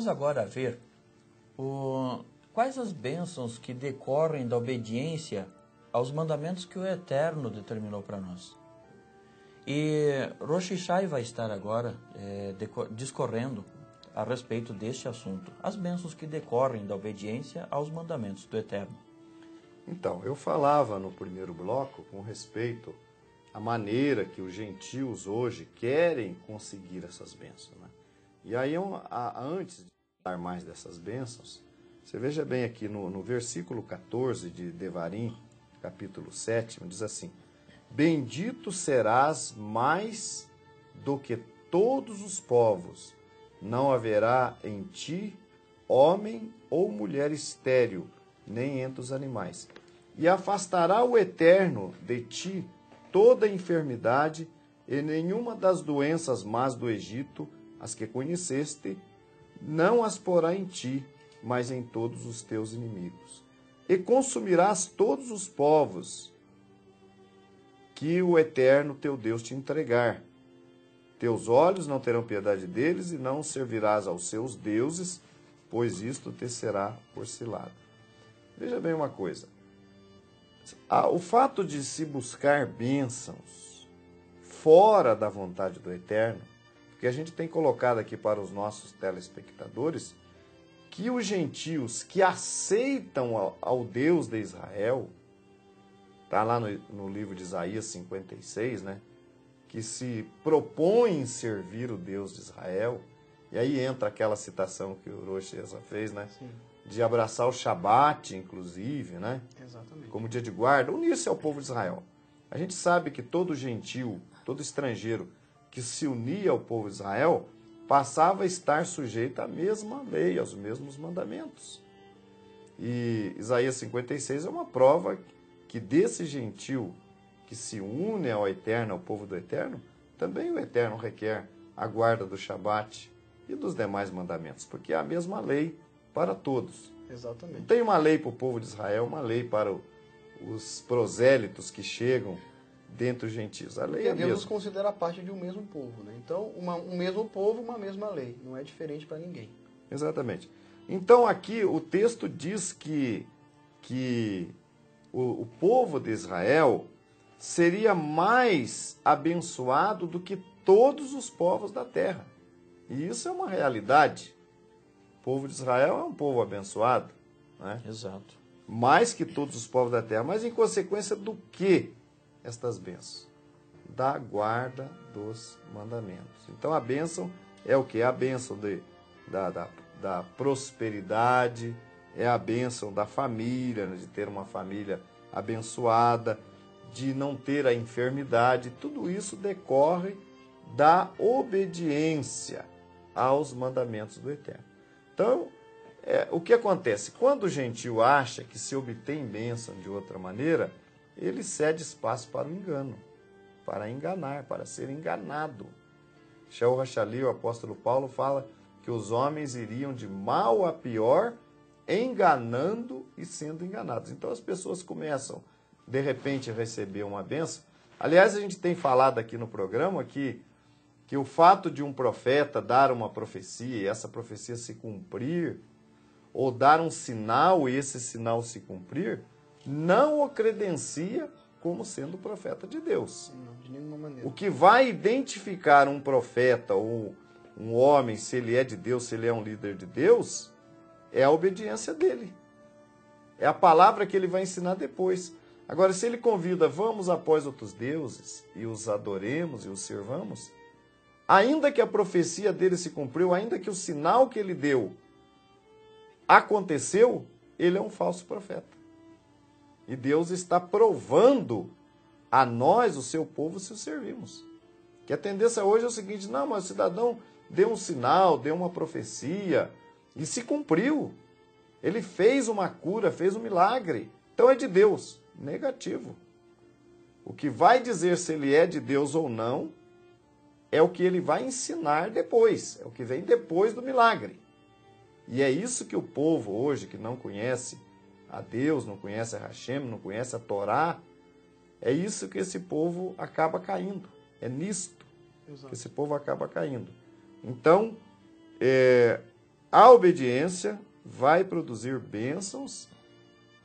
vamos agora ver quais as bênçãos que decorrem da obediência aos mandamentos que o Eterno determinou para nós. E Rosh Shai vai estar agora discorrendo a respeito deste assunto, as bênçãos que decorrem da obediência aos mandamentos do Eterno. Então, eu falava no primeiro bloco com respeito à maneira que os gentios hoje querem conseguir essas bênçãos, né? E aí, antes de falar mais dessas bênçãos, você veja bem aqui no versículo 14 de Devarim, capítulo 7, diz assim: Bendito serás mais do que todos os povos, não haverá em ti homem ou mulher estéril, nem entre os animais. E afastará o Eterno de ti toda enfermidade, e nenhuma das doenças más do Egito, as que conheceste, não as porá em ti, mas em todos os teus inimigos. E consumirás todos os povos que o Eterno teu Deus te entregar. Teus olhos não terão piedade deles, e não servirás aos seus deuses, pois isto te será por cilada. Veja bem uma coisa. O fato de se buscar bênçãos fora da vontade do Eterno, porque a gente tem colocado aqui para os nossos telespectadores que os gentios que aceitam ao Deus de Israel, está lá no livro de Isaías 56, né? Que se propõem servir o Deus de Israel, e aí entra aquela citação que o Rosh fez, né? Sim. De abraçar o Shabat, inclusive, né? Exatamente. Como dia de guarda, unir-se ao povo de Israel. A gente sabe que todo gentil, todo estrangeiro que se unia ao povo de Israel, passava a estar sujeito à mesma lei, aos mesmos mandamentos. E Isaías 56 é uma prova que desse gentil que se une ao Eterno, ao povo do Eterno, também o Eterno requer a guarda do Shabat e dos demais mandamentos, porque é a mesma lei para todos. Exatamente. Não tem uma lei para o povo de Israel, uma lei para os prosélitos que chegam dentre os gentios. A lei é a Deus nos mesma. considera parte de um mesmo povo, né? Então, um mesmo povo, uma mesma lei. Não é diferente para ninguém. Exatamente. Então aqui o texto diz que o povo de Israel seria mais abençoado do que todos os povos da terra. E isso é uma realidade. O povo de Israel é um povo abençoado, né? Exato. Mais que todos os povos da terra. Mas em consequência do que estas bênçãos? Da guarda dos mandamentos. Então a bênção é o que? É a bênção da prosperidade, é a bênção da família, né? De ter uma família abençoada, de não ter a enfermidade. Tudo isso decorre da obediência aos mandamentos do Eterno. Então, o que acontece? Quando o gentio acha que se obtém bênção de outra maneira, ele cede espaço para o engano, para enganar, para ser enganado. Shaul Hashali, o apóstolo Paulo, fala que os homens iriam de mal a pior, enganando e sendo enganados. Então as pessoas começam, de repente, a receber uma bênção. Aliás, a gente tem falado aqui no programa que o fato de um profeta dar uma profecia e essa profecia se cumprir, ou dar um sinal e esse sinal se cumprir, não o credencia como sendo profeta de Deus. Não, de nenhuma maneira. O que vai identificar um profeta ou um homem, se ele é de Deus, se ele é um líder de Deus, é a obediência dele. É a palavra que ele vai ensinar depois. Agora, se ele convida, vamos após outros deuses e os adoremos e os servamos, ainda que a profecia dele se cumpriu, ainda que o sinal que ele deu aconteceu, ele é um falso profeta. E Deus está provando a nós, o seu povo, se o servimos. Que a tendência hoje é o seguinte: não, mas o cidadão deu um sinal, deu uma profecia, e se cumpriu. Ele fez uma cura, fez um milagre. Então é de Deus. Negativo. O que vai dizer se ele é de Deus ou não é o que ele vai ensinar depois. É o que vem depois do milagre. E é isso que o povo hoje, que não conhece a Deus, não conhece a Hashem, não conhece a Torá, é isso que esse povo acaba caindo. É nisto que esse povo acaba caindo. Então, a obediência vai produzir bênçãos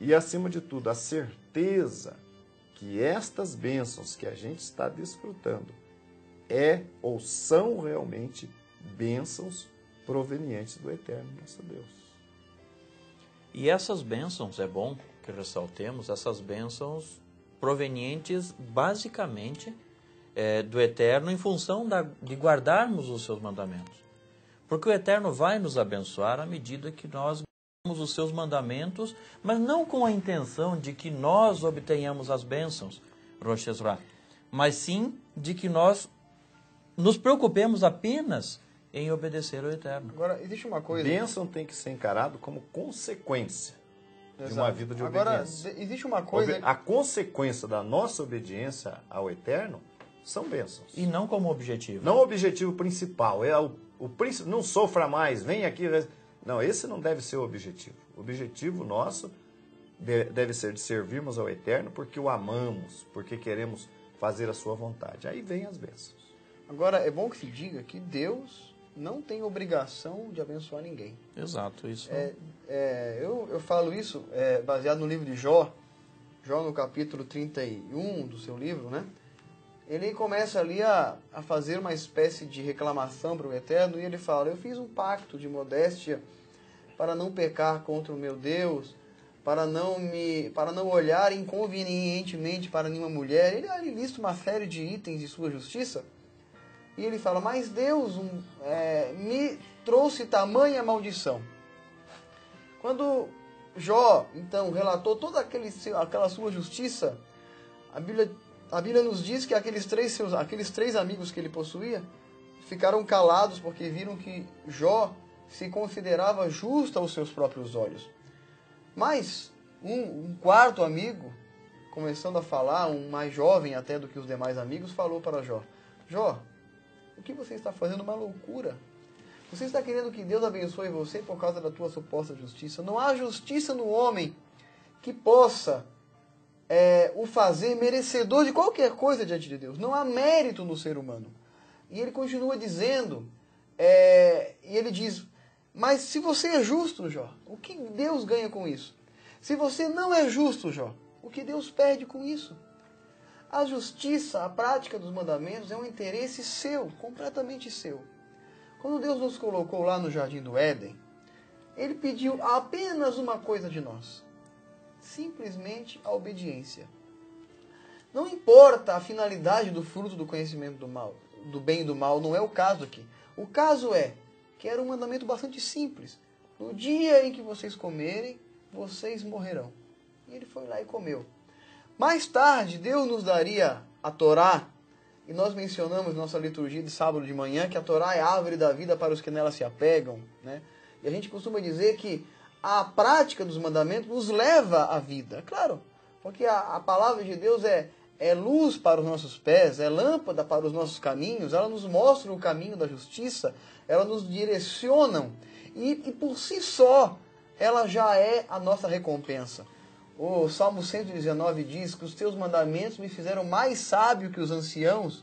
e, acima de tudo, a certeza que estas bênçãos que a gente está desfrutando ou são realmente bênçãos provenientes do Eterno nosso Deus. E essas bênçãos, é bom que ressaltemos, essas bênçãos provenientes basicamente do Eterno em função de guardarmos os seus mandamentos. Porque o Eterno vai nos abençoar à medida que nós guardamos os seus mandamentos, mas não com a intenção de que nós obtenhamos as bênçãos, Rosh Hashanah, mas sim de que nós nos preocupemos apenas em obedecer ao Eterno. Agora, existe uma coisa... Bênção tem que ser encarado como consequência de uma vida de Agora, obediência. existe uma coisa... A consequência da nossa obediência ao Eterno são bênçãos. E não como objetivo. Não o objetivo principal. O príncipe não sofra mais, vem aqui... Não, esse não deve ser o objetivo. O objetivo nosso deve ser de servirmos ao Eterno porque o amamos, porque queremos fazer a sua vontade. Aí vem as bênçãos. Agora, é bom que se diga que Deus não tem obrigação de abençoar ninguém. Exato, isso. Eu falo isso baseado no livro de Jó. Jó, no capítulo 31 do seu livro, né? Ele começa ali a fazer uma espécie de reclamação para o Eterno, e ele fala: eu fiz um pacto de modéstia para não pecar contra o meu Deus, para não olhar inconvenientemente para nenhuma mulher. Ele lista uma série de itens de sua justiça, e ele fala: mas Deus me trouxe tamanha maldição. Quando Jó, então, relatou toda aquela sua justiça, a Bíblia nos diz que aqueles três amigos que ele possuía ficaram calados porque viram que Jó se considerava justo aos seus próprios olhos. Mas um quarto amigo, começando a falar, um mais jovem até do que os demais amigos, falou para Jó: Jó, o que você está fazendo é uma loucura. Você está querendo que Deus abençoe você por causa da tua suposta justiça. Não há justiça no homem que possa o fazer merecedor de qualquer coisa diante de Deus. Não há mérito no ser humano. E ele continua dizendo, e ele diz: mas se você é justo, Jó, o que Deus ganha com isso? Se você não é justo, Jó, o que Deus perde com isso? A justiça, a prática dos mandamentos é um interesse seu, completamente seu. Quando Deus nos colocou lá no Jardim do Éden, Ele pediu apenas uma coisa de nós: simplesmente a obediência. Não importa a finalidade do fruto do conhecimento do mal, do bem e do mal, não é o caso aqui. O caso é que era um mandamento bastante simples. No dia em que vocês comerem, vocês morrerão. E ele foi lá e comeu. Mais tarde, Deus nos daria a Torá, e nós mencionamos na nossa liturgia de sábado de manhã que a Torá é a árvore da vida para os que nela se apegam, né? E a gente costuma dizer que a prática dos mandamentos nos leva à vida. Claro, porque a palavra de Deus é luz para os nossos pés, é lâmpada para os nossos caminhos, ela nos mostra o caminho da justiça, ela nos direciona, e por si só, ela já é a nossa recompensa. O Salmo 119 diz que os teus mandamentos me fizeram mais sábio que os anciãos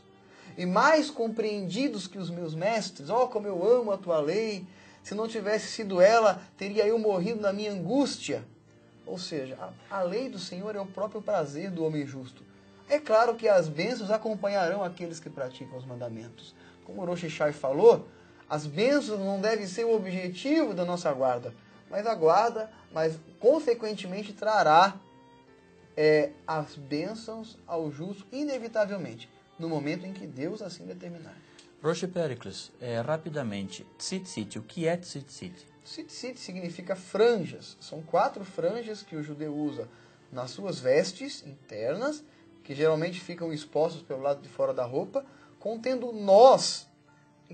e mais compreendidos que os meus mestres. Oh, como eu amo a tua lei! Se não tivesse sido ela, teria eu morrido na minha angústia. Ou seja, a lei do Senhor é o próprio prazer do homem justo. É claro que as bênçãos acompanharão aqueles que praticam os mandamentos. Como o Rosh Hashanah falou, as bênçãos não devem ser o objetivo da nossa guarda, mas consequentemente trará as bênçãos ao justo, inevitavelmente, no momento em que Deus assim determinar. Rosh Pericles, rapidamente, tzitzit, o que é tzitzit? Tzitzit significa franjas. São 4 franjas que o judeu usa nas suas vestes internas, que geralmente ficam expostos pelo lado de fora da roupa, contendo nós,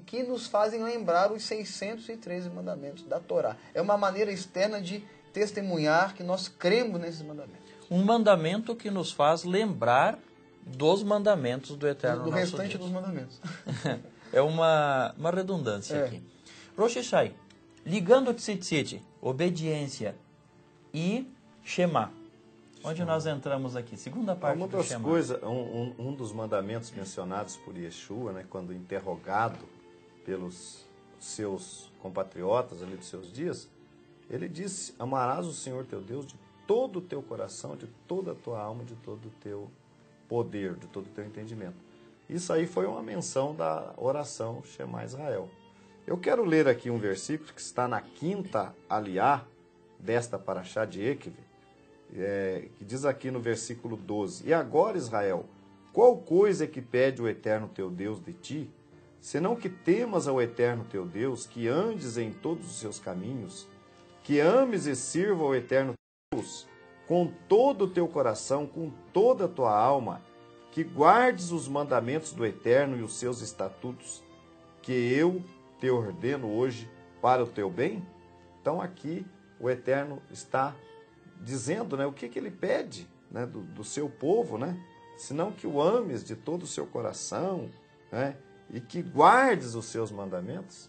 que nos fazem lembrar os 613 mandamentos da Torá. É uma maneira externa de testemunhar que nós cremos nesses mandamentos. Um mandamento que nos faz lembrar dos mandamentos do Eterno do nosso restante Deus. dos mandamentos. É uma redundância aqui. Rosh Hashanah, ligando tzitzit, obediência e Shema. Onde nós entramos aqui? Segunda parte uma do das Shema. coisas, um dos mandamentos mencionados por Yeshua, né, quando interrogado pelos seus compatriotas ali dos seus dias, ele disse: amarás o Senhor teu Deus de todo o teu coração, de toda a tua alma, de todo o teu poder, de todo o teu entendimento. Isso aí foi uma menção da oração Shema Israel. Eu quero ler aqui um versículo que está na quinta aliá desta paraxá de Ekev, que diz aqui no versículo 12: E agora, Israel, qual coisa é que pede o Eterno teu Deus de ti, senão que temas ao Eterno teu Deus, que andes em todos os seus caminhos, que ames e sirva ao Eterno teu Deus com todo o teu coração, com toda a tua alma, que guardes os mandamentos do Eterno e os seus estatutos, que eu te ordeno hoje para o teu bem? Então aqui o Eterno está dizendo, né, o que ele pede, né, do seu povo, né? Senão que o ames de todo o seu coração, né, e que guardes os seus mandamentos.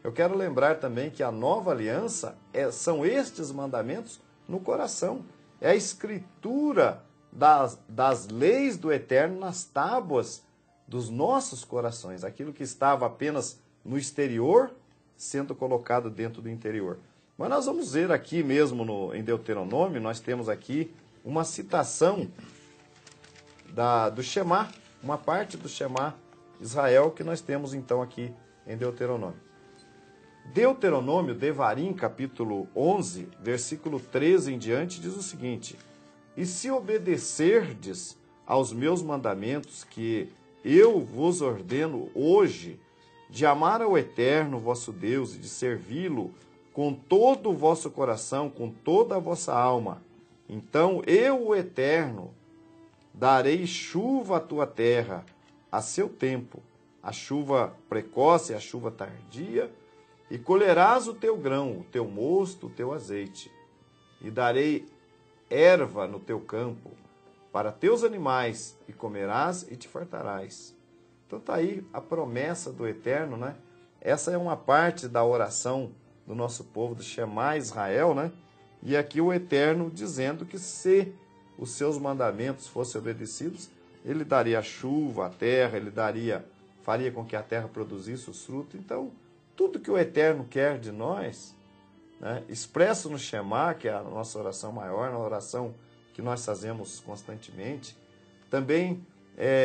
Eu quero lembrar também que a nova aliança são estes mandamentos no coração. É a escritura das leis do Eterno nas tábuas dos nossos corações. Aquilo que estava apenas no exterior, sendo colocado dentro do interior. Mas nós vamos ver aqui mesmo em Deuteronômio, nós temos aqui uma citação do Shema, uma parte do Shema Israel que nós temos então aqui em Deuteronômio. Deuteronômio, Devarim, capítulo 11, versículo 13 em diante, diz o seguinte: E se obedecerdes aos meus mandamentos que eu vos ordeno hoje, de amar ao Eterno vosso Deus e de servi-lo com todo o vosso coração, com toda a vossa alma, então eu, o Eterno, darei chuva à tua terra a seu tempo, a chuva precoce, a chuva tardia, e colherás o teu grão, o teu mosto, o teu azeite, e darei erva no teu campo para teus animais, e comerás e te fartarás. Então está aí a promessa do Eterno, né? Essa é uma parte da oração do nosso povo, do Shema Israel, né? E aqui o Eterno dizendo que se os seus mandamentos fossem obedecidos, ele daria a chuva à terra, ele faria com que a terra produzisse os frutos. Então, tudo que o Eterno quer de nós, né, expresso no Shema, que é a nossa oração maior, na oração que nós fazemos constantemente, também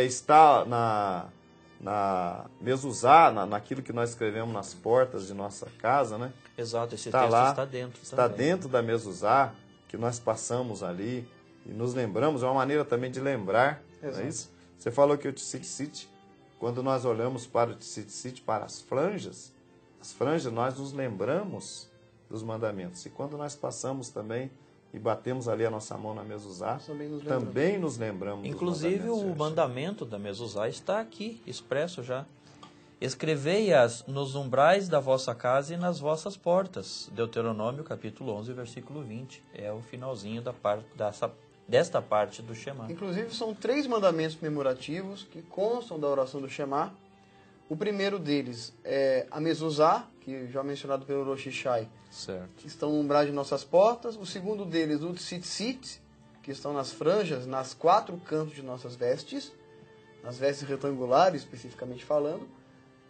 está na mezuzá, naquilo que nós escrevemos nas portas de nossa casa, né? Exato, esse Está texto lá, está dentro. Está também. dentro da mezuzá, que nós passamos ali e nos lembramos, é uma maneira também de lembrar, não é isso? Você falou que o Tzitzit, quando nós olhamos para o Tzitzit, para as franjas, nós nos lembramos dos mandamentos. E quando nós passamos também e batemos ali a nossa mão na mezuzá, também nos lembramos Inclusive, dos mandamentos. o mandamento da mezuzá está aqui, expresso já. Escrevei-as nos umbrais da vossa casa e nas vossas portas. Deuteronômio, capítulo 11, versículo 20. É o finalzinho desta parte do Shema. Inclusive, são 3 mandamentos memorativos que constam da oração do Shema. O primeiro deles é a mezuzá, que já mencionado pelo Rosh Shai, Certo. que estão no umbral de nossas portas. O segundo deles, o tzitzit, que estão nas franjas, nas 4 cantos de nossas vestes, nas vestes retangulares, especificamente falando.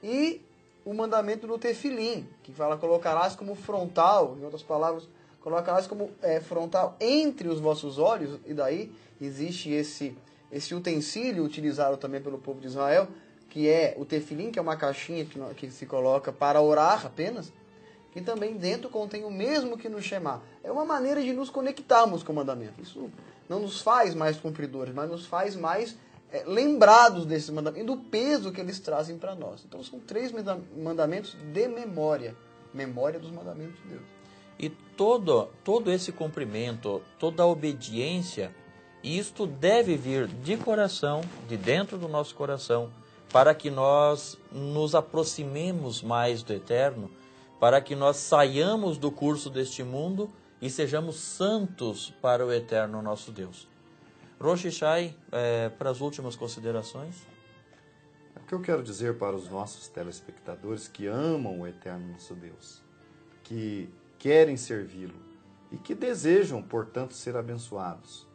E o mandamento do tefilim, que fala: colocarás como frontal, em outras palavras, colocarás como frontal entre os vossos olhos. E daí existe esse utensílio utilizado também pelo povo de Israel, que é o tefilim, que é uma caixinha que se coloca para orar apenas, que também dentro contém o mesmo que no Shema. É uma maneira de nos conectarmos com o mandamento. Isso não nos faz mais cumpridores, mas nos faz mais lembrados desses mandamentos e do peso que eles trazem para nós. Então são 3 mandamentos de memória dos mandamentos de Deus. E todo esse cumprimento, toda a obediência, isto deve vir de coração, de dentro do nosso coração, para que nós nos aproximemos mais do Eterno, para que nós saiamos do curso deste mundo e sejamos santos para o Eterno nosso Deus. Rosh Shai, para as últimas considerações. O que eu quero dizer para os nossos telespectadores que amam o Eterno nosso Deus, que querem servi-lo e que desejam, portanto, ser abençoados: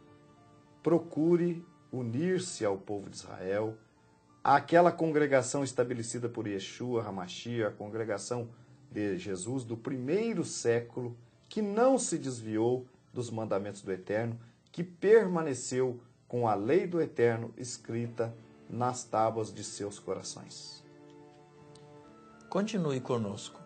procure unir-se ao povo de Israel, àquela congregação estabelecida por Yeshua HaMashiach, a congregação de Jesus do primeiro século, que não se desviou dos mandamentos do Eterno, que permaneceu com a lei do Eterno escrita nas tábuas de seus corações. Continue conosco.